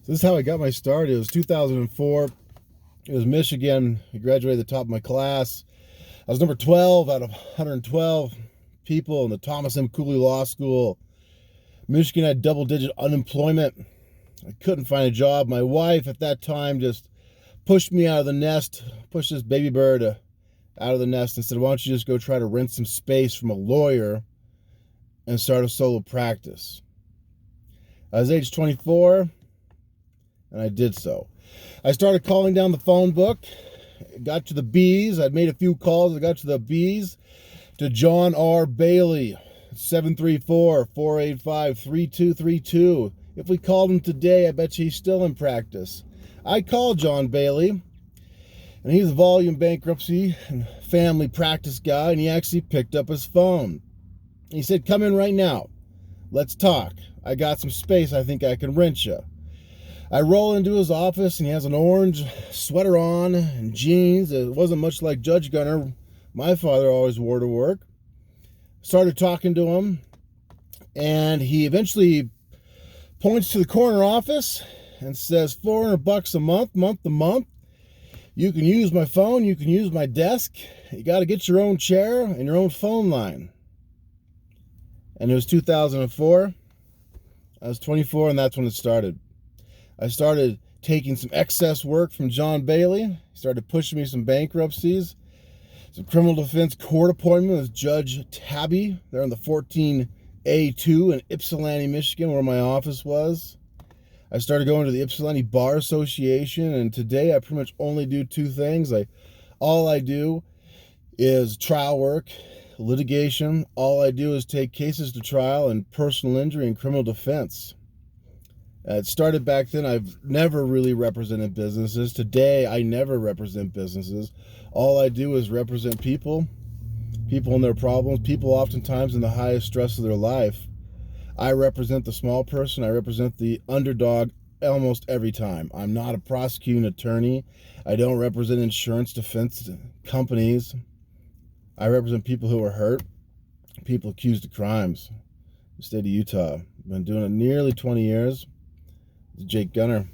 So this is how I got my start. It was 2004. It was Michigan. I graduated at the top of my class. I was number 12 out of 112 people in the Thomas M. Cooley Law School. Michigan had double-digit unemployment. I couldn't find a job. My wife at that time just pushed me out of the nest, pushed this baby bird out of the nest and said, why don't you just go try to rent some space from a lawyer and start a solo practice. I was age 24, and I did so. I started calling down the phone book. It got to the B's. I'd made a few calls. I got to the B's, to John R. Bailey, 734-485-3232. If we called him today, I bet you he's still in practice. I called John Bailey, and he's a volume bankruptcy and family practice guy, and he actually picked up his phone. He said, come in right now. Let's talk. I got some space I think I can rent you. I roll into his office, and he has an orange sweater on and jeans. It wasn't much like Judge Gunner my father always wore to work. Started talking to him, and he eventually points to the corner office and says, $400 a month, month to month. You can use my phone, you can use my desk. You got to get your own chair and your own phone line. And it was 2004. I was 24, and that's when it started. I started taking some excess work from John Bailey. He started pushing me some bankruptcies, some criminal defense court appointment with Judge Tabby. They're in the 14A2 in Ypsilanti, Michigan, where my office was. I started going to the Ypsilanti Bar Association, and today I pretty much only do two things. All I do is trial work, litigation. All I do is take cases to trial and personal injury and criminal defense. It started back then. I've never really represented businesses. Today, I never represent businesses. All I do is represent people and their problems, people oftentimes in the highest stress of their life. I represent the small person. I represent the underdog almost every time. I'm not a prosecuting attorney. I don't represent insurance defense companies. I represent people who are hurt, people accused of crimes. The state of Utah. I've been doing it nearly 20 years. Jake Gunner.